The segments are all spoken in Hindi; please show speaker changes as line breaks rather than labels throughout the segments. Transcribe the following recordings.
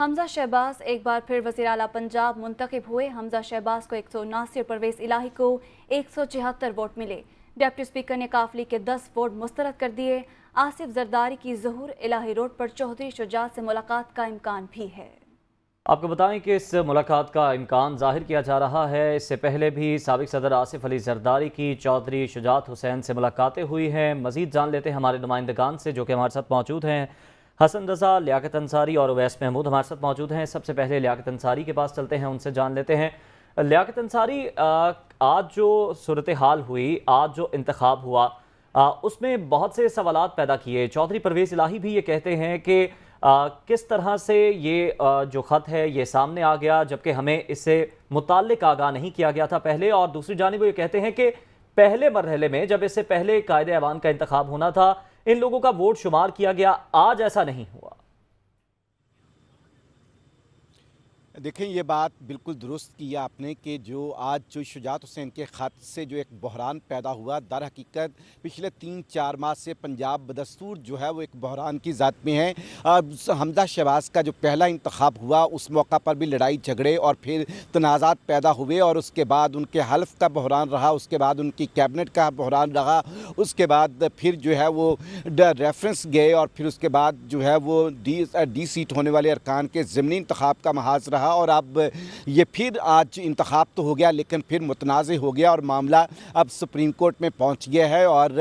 हमजा शहबाज एक बार फिर वज़ीर आला पंजाब मुंतखब हुए। हमजा शहबाज को 179 और परवेज़ इलाही को 176 वोट मिले। डिप्टी स्पीकर ने काफली के 10 वोट मुस्तरद कर दिए। आसिफ जरदारी की ज़हूर इलाही रोड पर चौधरी शुजात से मुलाकात का इम्कान भी है।
आपको बताएं कि इस मुलाकात का इम्कान जाहिर किया जा रहा है। इससे पहले भी साबिक सदर आसिफ अली जरदारी की चौधरी शुजात हुसैन से मुलाकातें हुई हैं। मजीद जान लेते हैं हमारे नुमाइंदगान से जो कि हमारे साथ मौजूद हैं। हसन रज़ा, लियाकत अंसारी और उवैस महमूद हमारे साथ मौजूद हैं। सबसे पहले लियाकत अंसारी के पास चलते हैं, उनसे जान लेते हैं। लियाकत अंसारी, आज जो सूरत हाल हुई, आज जो इंतखाब हुआ, उसमें बहुत से सवालात पैदा किए। चौधरी परवेज़ इलाही भी ये कहते हैं कि किस तरह से ये जो ख़त है ये सामने आ गया, जबकि हमें इससे मुताल्लिक आगाह नहीं किया गया था पहले। और दूसरी जानिब वो ये कहते हैं कि पहले मरहले में, जब इससे पहले कायदे ऐवान का इंतखाब होना था, इन लोगों का वोट शुमार किया गया, आज ऐसा नहीं हुआ।
देखें, ये बात बिल्कुल दुरुस्त की आपने कि जो आज जो शुजात हुसैन के ख़त से जो एक बहरान पैदा हुआ, दर हकीकत पिछले 3-4 माह से पंजाब बदस्तूर जो है वो एक बहरान की ज़ात में है। हमजा शहबाज का जो पहला इंतखाब हुआ उस मौका पर भी लड़ाई झगड़े और फिर तनाज़ात पैदा हुए और उसके बाद उनके हल्फ का बहरान रहा, उसके बाद उनकी कैबिनेट का बहरान रहा, उसके बाद फिर जो है वो रेफरेंस गए और फिर उसके बाद जो है वो डी सीट होने वाले अरकान के ज़मीनी इंतखाब का महाज रहा। और अब ये फिर आज इंतखाब तो हो गया लेकिन फिर मुतनाज़ हो गया और मामला अब सुप्रीम कोर्ट में पहुंच गया है। और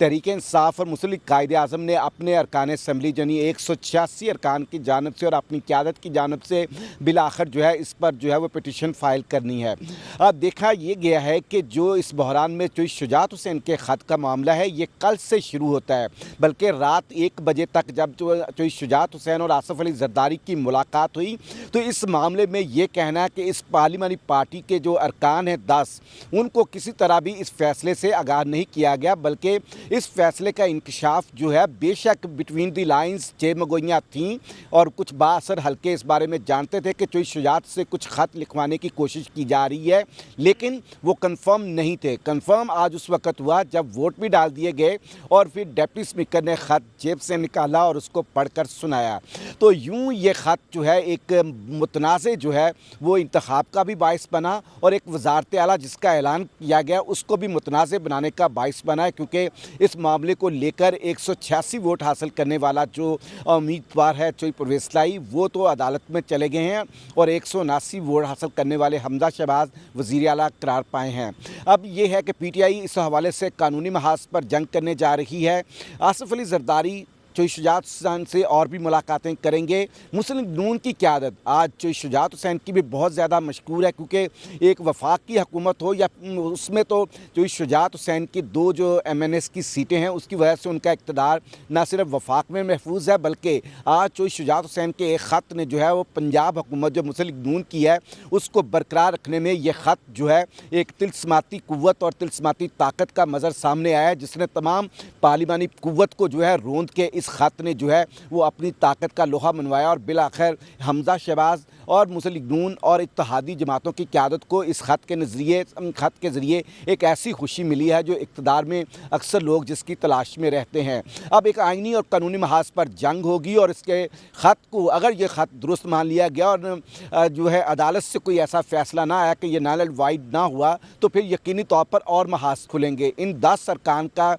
तहरीक इंसाफ और मुस्लिम कायदे आज़म ने अपने अरकान असम्बली यानी 186 अरकान की जानब से और अपनी क़यादत की जानब से बिल आखिर जो है इस पर जो है वो पिटीशन फाइल करनी है। अब देखा ये गया है कि जो इस बहरान में जो शुजात हुसैन के ख़त का मामला है ये कल से शुरू होता है, बल्कि रात 1 बजे तक जब जो शुजात हुसैन और आसिफ अली जरदारी की मुलाकात हुई तो इस मामले में ये कहना है कि इस पार्लिमानी पार्टी के जो अरकान हैं 10, उनको किसी तरह भी इस फैसले से आगाह नहीं किया गया, बल्कि इस फैसले का इंकशाफ जो है बेशक बिटवीन द लाइंस चेमगोइयाँ थीं और कुछ बाअसर हल्के इस बारे में जानते थे कि चोई शुजात से कुछ ख़त लिखवाने की कोशिश की जा रही है, लेकिन वो कन्फर्म नहीं थे। कन्फर्म आज उस वक़्त हुआ जब वोट भी डाल दिए गए और फिर डिप्टी स्पीकर ने ख़त जेब से निकाला और उसको पढ़कर सुनाया। तो यूँ ये ख़त जो है एक मुतनाज़ जो है वो इंतखाब का भी बाइस बना और एक वजारत आला जिसका ऐलान किया गया उसको भी मुतनाज़ बनाने का बाइस बना है, क्योंकि इस मामले को लेकर 186 वोट हासिल करने वाला जो उम्मीदवार है चौधरी परवेज़ इलाही वो तो अदालत में चले गए हैं और 179 वोट हासिल करने वाले हमजा शहबाज वज़ीर आला करार पाए हैं। अब ये है कि PTI इस हवाले से कानूनी महाज पर जंग करने जा रही है। आसिफ अली जरदारी चौधरी शुजात हुसैन से और भी मुलाकातें करेंगे। मुस्लिम नून की क़यादत आज चौधरी शुजात हुसैन की भी बहुत ज़्यादा मशकूर है, क्योंकि एक वफाक की हुकूमत हो या उसमें तो चौधरी शुजात हुसैन की 2 जो MNS की सीटें हैं उसकी वजह से उनका इक़्तिदार न सिर्फ वफाक में महफूज है बल्कि आज चौधरी शुजात हुसैन के एक ख़त ने जो है वो पंजाब हुकूमत जो मुस्लिम नून की है उसको बरकरार रखने में ये ख़त जो है एक तिलस्माती क़ुव्वत और तिलस्माती ताकत का मज़र सामने आया है, जिसने तमाम पार्लिमानी क़ुव्वत को जो है रोंद के इस ख़त ने जो है वो अपनी ताकत का लोहा मनवाया और बिल आखिर हमजा शहबाज और मुस्लिम नून और इत्तेहादी जमातों की क़यादत को इस ख़त के ज़रिए एक ऐसी खुशी मिली है जो इक़्तिदार में अक्सर लोग जिसकी तलाश में रहते हैं। अब एक आइनी और कानूनी महाज पर जंग होगी और इसके ख़त को अगर ये ख़त दुरुस्त मान लिया गया और जो है अदालत से कोई ऐसा फ़ैसला ना आया कि ये नल एंड वाइड ना हुआ तो फिर यकीनी तौर पर और महाज खुलेंगे। इन 10 अरकान का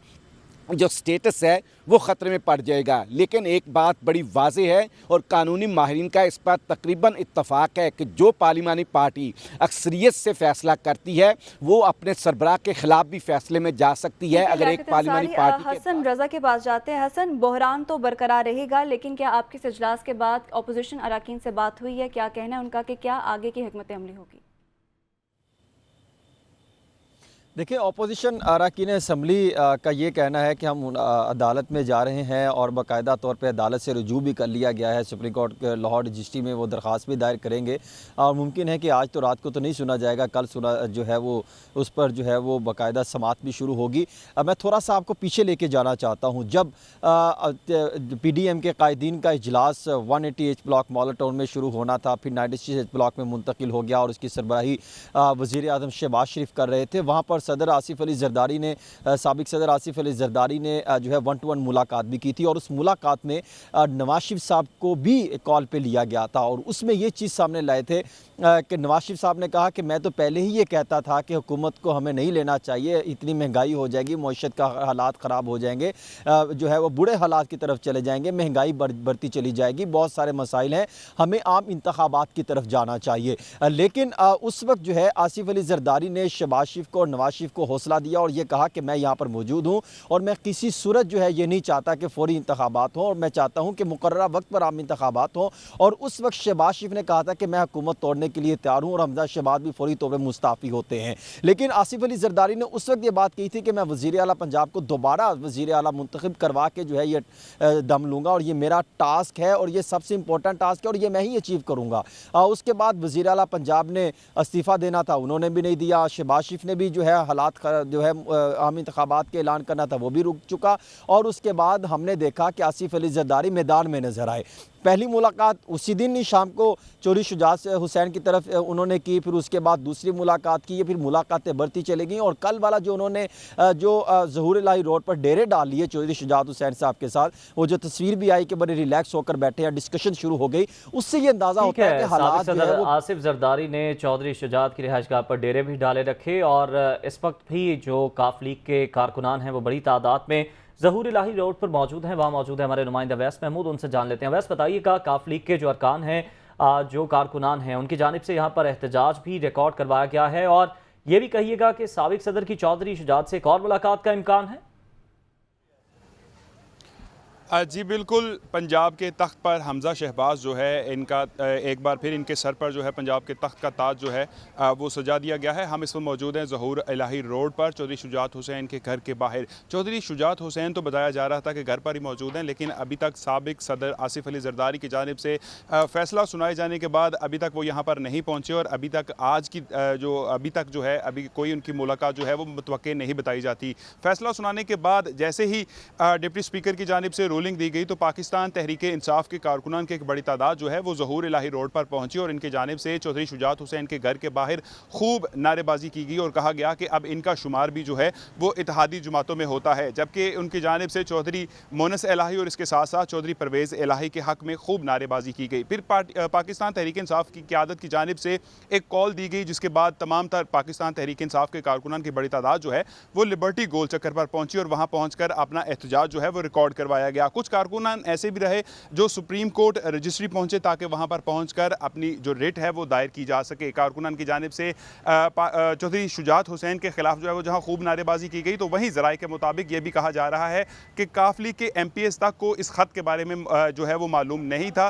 जो स्टेटस है वो ख़तरे में पड़ जाएगा। लेकिन एक बात बड़ी वाज़ेह है और कानूनी माहिरीन का इस पर तकरीबन इत्तफ़ाक़ है कि जो पार्लिमानी पार्टी अक्सरियत से फ़ैसला करती है वो अपने सरबराह के ख़िलाफ़ भी फ़ैसले में जा सकती है। अगर एक पार्लिमानी पार्टी
हसन रज़ा के पास जाते हैं। हसन, बहरान तो बरकरार रहेगा, लेकिन क्या आपके इस इजलास के बाद अपोजिशन अरकान से बात हुई है? क्या कहना है उनका कि क्या आगे की हिकमत अमली होगी?
देखिए, अपोजिशन अरकान असम्बली का ये कहना है कि हम अदालत में जा रहे हैं और बाकायदा तौर पे अदालत से रुजू भी कर लिया गया है। सुप्रीम कोर्ट के लाहौर रजिस्ट्री में वो दरख्वास्त भी दायर करेंगे और मुमकिन है कि आज तो रात को तो नहीं सुना जाएगा, कल सुना जो है वो उस पर जो है वो बाकायदा समाअत भी शुरू होगी। मैं थोड़ा सा आपको पीछे लेके जाना चाहता हूँ। जब PDM के कायदीन का इजलास 180H ब्लॉक मौला टाउन में शुरू होना था, फिर 96H ब्लॉक में मुंतकिल हो गया और उसकी सरबराही वज़ीर आज़म शहबाज शरीफ कर रहे थे, वहाँ पर सदर आसिफ अली जरदारी ने साबिक सदर आसिफ अली जरदारी ने जो है 1-to-1 मुलाकात भी की थी और उस मुलाकात में नवाज शरीफ साहब को भी कॉल पे लिया गया था और उसमें ये चीज़ सामने लाए थे कि नवाज शरीफ साहब ने कहा कि मैं तो पहले ही ये कहता था कि हुकूमत को हमें नहीं लेना चाहिए, इतनी महंगाई हो जाएगी, मईशत का हालात ख़राब हो जाएंगे, जो है वो बुरे हालात की तरफ चले जाएंगे, महंगाई बढ़ती चली जाएगी, बहुत सारे मसाइल हैं, हमें आम इंतखाबात की तरफ जाना चाहिए। लेकिन उस वक्त जो है आसिफ अली जरदारी ने शहबाज शरीफ को और नवाज शरीफ को हौसला दिया और ये कहा कि मैं यहाँ पर मौजूद हूँ और मैं किसी सूरत जो है ये नहीं चाहता कि फौरी इंतखाबात हों और मैं चाहता हूँ कि मुकर्ररा वक्त पर आम इंतखाबात हों। और उस वक्त शहबाज शरीफ ने कहा था कि मैं हुकूमत तोड़ने के लिए तैयार हूँ और हमजा शहबाज भी फौरी तौर पर मुस्ताफ़ी होते हैं। लेकिन आसिफ अली जरदारी ने उस वक्त ये बात कही थी कि मैं वज़ीर आला पंजाब को दोबारा वज़ीर आला मुंतखब करवा के जो है ये दम लूँगा और ये मेरा टास्क है और ये सबसे इंपॉर्टेंट टास्क है और ये मैं ही अचीव करूँगा। उसके बाद वज़ीर आला पंजाब ने इस्तीफ़ा देना था, उन्होंने भी नहीं दिया। शहबाज शरीफ ने भी जो है हालात जो है आम इंतखाबात के ऐलान करना था वो भी रुक चुका और उसके बाद हमने देखा कि आसिफ अली जरदारी मैदान में नज़र आए। पहली मुलाकात उसी दिन ही शाम को चौधरी शुजात हुसैन की तरफ उन्होंने की, फिर उसके बाद दूसरी मुलाकात की, फिर मुलाकातें बढ़ती चली गई और कल वाला जो उन्होंने जो ज़हूर इलाही रोड पर डेरे डाल लिए चौधरी शुजात हुसैन साहब के साथ, वो जो तस्वीर भी आई कि बड़े रिलैक्स होकर बैठे हैं, डिस्कशन शुरू हो गई, उससे ये अंदाज़ा होता है कि हालात जो है वो
आसिफ जरदारी ने चौधरी शुजात की रिहाइशगाह पर डेरे भी डाले रखे और इस वक्त भी जो काफ लीग के कारकुनान हैं वो बड़ी तादाद में ज़हूर इलाही रोड पर मौजूद हैं। वहाँ मौजूद है हमारे नुमाइंदा अवैस महमूद, उनसे जान लेते हैं। अवैस, बताइएगा काफ लीग के जो अरकान हैं, जो कारकुनान हैं, उनकी जानिब से यहाँ पर एहतजाज भी रिकॉर्ड करवाया गया है और ये भी कहिएगा कि साबिक सदर की चौधरी शुजात से एक और मुलाकात का इम्कान है।
जी बिल्कुल, पंजाब के तख्त पर हमजा शहबाज जो है इनका एक बार फिर इनके सर पर जो है पंजाब के तख्त का ताज जो है वो सजा दिया गया है। हम इस वक्त मौजूद हैं ज़हूर इलाही रोड पर चौधरी शुजात हुसैन के घर के बाहर। चौधरी शुजात हुसैन तो बताया जा रहा था कि घर पर ही मौजूद हैं, लेकिन अभी तक साबिक सदर आसिफ अली जरदारी की जानिब से फ़ैसला सुनाए जाने के बाद अभी तक वो यहाँ पर नहीं पहुँचे और अभी तक आज की अभी तक जो है अभी कोई उनकी मुलाकात जो है वो मुतवक्के नहीं बताई जाती। फ़ैसला सुनाने के बाद जैसे ही डिप्टी स्पीकर की जानिब से रूलिंग दी गई तो पाकिस्तान तहरीक इंसाफ के कारकुनान की एक बड़ी तादाद जो है वो ज़हूर इलाही रोड पर पहुंची और इनकी जानिब से चौधरी शुजात हुसैन के घर के बाहर खूब नारेबाजी की गई और कहा गया कि अब इनका शुमार भी जो है वो इत्तेहादी जमातों में होता है। जबकि उनकी जानिब से चौधरी मोनस इलाही और इसके साथ साथ चौधरी परवेज़ इलाही के हक़ में खूब नारेबाजी की गई। फिर पाकिस्तान तहरीक इंसाफ की क़यादत की जानिब से एक कॉल दी गई जिसके बाद तमाम तर पाकिस्तान तहरीक इंसाफ के कारकुनान की बड़ी तादाद जो है वो लिबर्टी गोल चक्कर पर पहुंची और वहाँ पहुँच कर अपना एहतजाज जो है वो रिकॉर्ड करवाया गया। कुछ कारकुनान ऐसे भी रहे जो सुप्रीम कोर्ट रजिस्ट्री पहुंचे ताकि वहां पर पहुंचकर अपनी जो रिट है वो दायर की जा सके। कारकुनान की जानिब से चौधरी शुजात हुसैन के खिलाफ जो है वो जहां खूब नारेबाजी की गई तो वहीं ज़राए के मुताबिक ये भी कहा जा रहा है कि काफ लीग के MPs तक को इस खत के बारे में जो है वो मालूम नहीं था।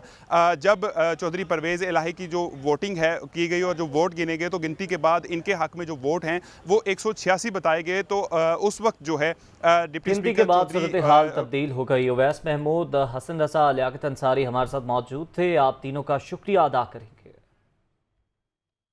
जब चौधरी परवेज़ इलाही की जो वोटिंग है की गई और जो वोट गिने गए तो गिनती के बाद इनके हक में जो वोट हैं वो 186 बताए गए। तो उस वक्त जो है डिप्टी
गिनती के
स्पीकर
बाद सूरत हाल तब्दील हो गई। अवैस महमूद, हसन रसा, लियाकत अंसारी हमारे साथ मौजूद थे। आप तीनों का शुक्रिया अदा करेंगे।